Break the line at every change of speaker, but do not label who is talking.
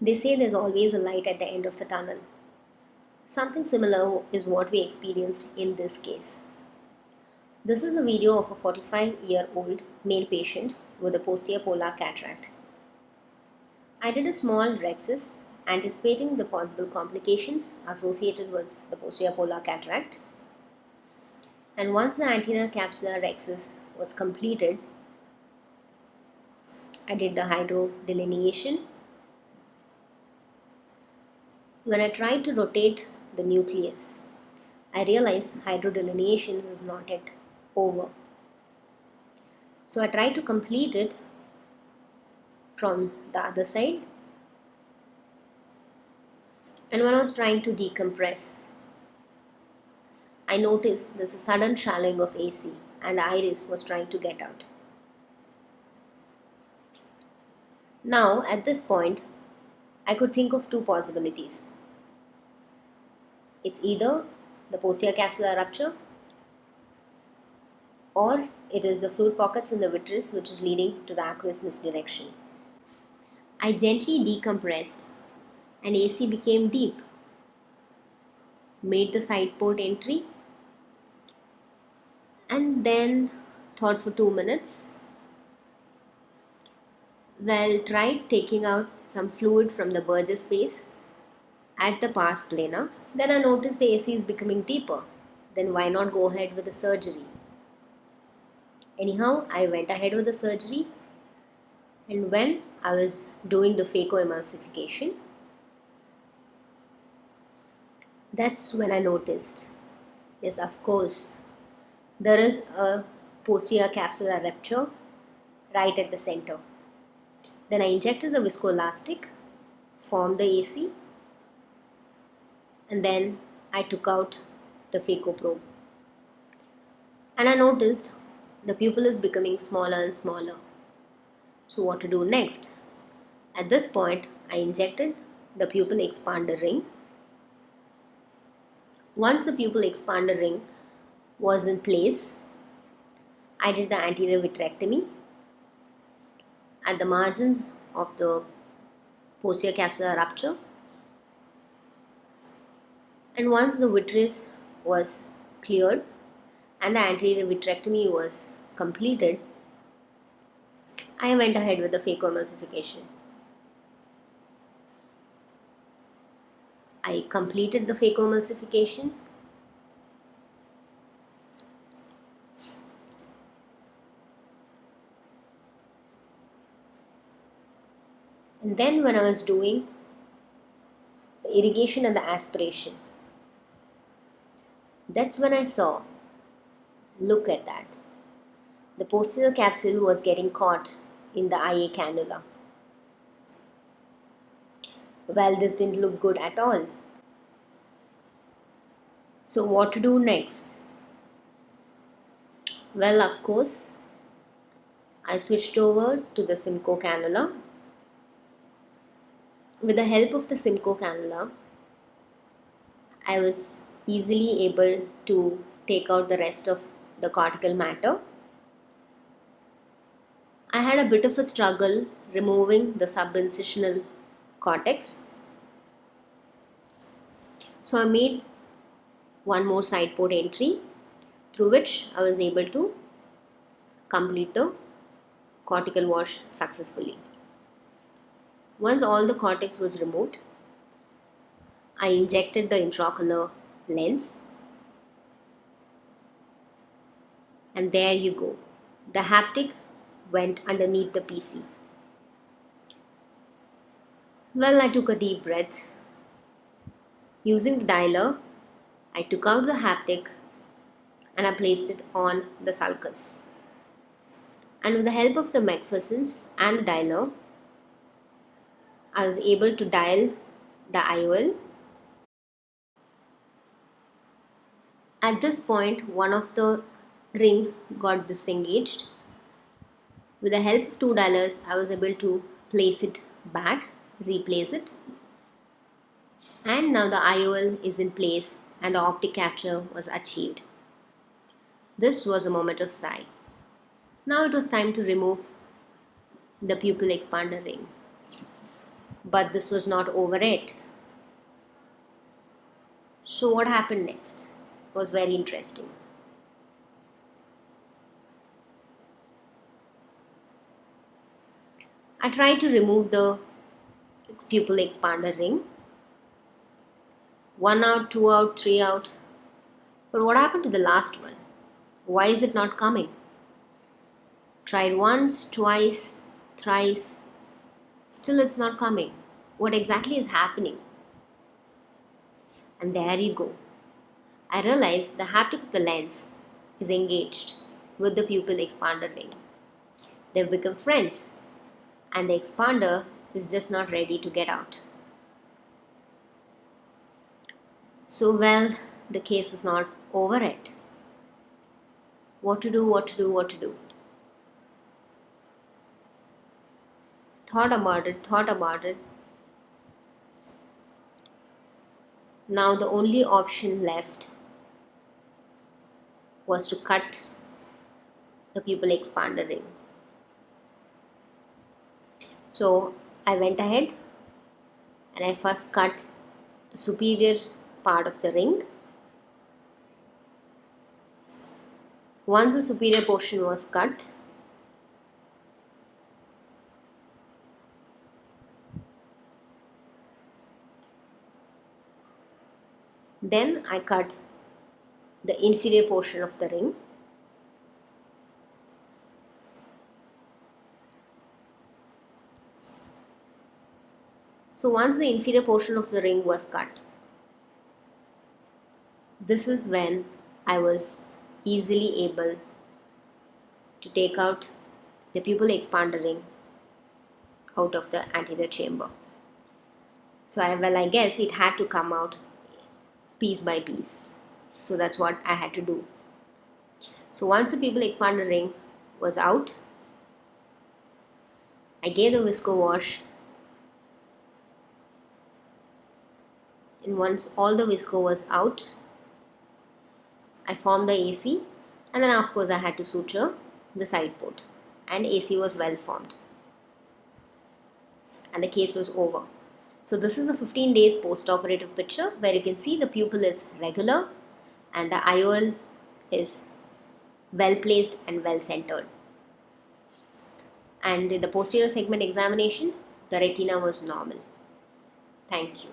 They say there's always a light at the end of the tunnel. Something similar is what we experienced in this case. This is a video of a 45-year-old male patient with a posterior polar cataract. I did a small rhexis anticipating the possible complications associated with the posterior polar cataract. And once the anterior capsular rhexis was completed, I did the hydrodelineation. When I tried to rotate the nucleus, I realized hydrodelineation was not yet over. So I tried to complete it from the other side, and when I was trying to decompress, I noticed there's a sudden shallowing of AC and the iris was trying to get out. Now at this point, I could think of two possibilities. It's either the posterior capsular rupture or it is the fluid pockets in the vitreous which is leading to the aqueous misdirection. I gently decompressed and AC became deep, made the side port entry, and then thought for 2 minutes. Well, tried taking out some fluid from the Burgess space at the pars plana. Then I noticed the AC is becoming deeper. Then why not go ahead with the surgery? Anyhow, I went ahead with the surgery, and when I was doing the phacoemulsification, that's when I noticed, yes, of course, there is a posterior capsular rupture right at the center. Then I injected the viscoelastic, formed the AC, and then I took out the phaco probe. And I noticed the pupil is becoming smaller and smaller. So what to do next? At this point, I injected the pupil expander ring. Once the pupil expander ring was in place, I did the anterior vitrectomy at the margins of the posterior capsular rupture. And once the vitreous was cleared and the anterior vitrectomy was completed, I went ahead with the phacoemulsification. I completed the phacoemulsification. And then when I was doing the irrigation and the aspiration, that's when I saw, look at that, the posterior capsule was getting caught in the IA cannula. Well, this didn't look good at all. So what to do next? Well, of course, I switched over to the Simcoe cannula. With the help of the Simcoe cannula, I was easily able to take out the rest of the cortical matter. I had a bit of a struggle removing the subincisional cortex. So I made one more side port entry through which I was able to complete the cortical wash successfully. Once all the cortex was removed, I injected the intraocular lens, and there you go. The haptic went underneath the PC. Well, I took a deep breath. Using the dialer, I took out the haptic and I placed it on the sulcus. And with the help of the McPherson's and the dialer, I was able to dial the IOL. At this point, one of the rings got disengaged. With the help of two dialers, I was able to place it back, replace it. And now the IOL is in place and the optic capture was achieved. This was a moment of sigh. Now it was time to remove the pupil expander ring. But this was not over yet. So what happened next was very interesting. I tried to remove the pupil expander ring. 1 out, 2 out, 3 out. But what happened to the last one? Why is it not coming? Tried once, twice, thrice. Still it's not coming. What exactly is happening? And there you go. I realized the haptic of the lens is engaged with the pupil expander ring. They've become friends, and the expander is just not ready to get out. So, well, the case is not over yet. What to do, what to do, what to do? Thought about it. Now the only option left was to cut the pupil expander ring. So I went ahead and I first cut the superior part of the ring. Once the superior portion was cut, then I cut the inferior portion of the ring. So once the inferior portion of the ring was cut, this is when I was easily able to take out the pupil expander ring out of the anterior chamber. So I guess it had to come out piece by piece. So that's what I had to do. So once the pupil expander ring was out, I gave the visco wash, and once all the visco was out, I formed the AC, and then of course I had to suture the side port, and AC was well formed, and the case was over. So this is a 15 days post-operative picture where you can see the pupil is regular and the IOL is well placed and well centered. And in the posterior segment examination, the retina was normal. Thank you.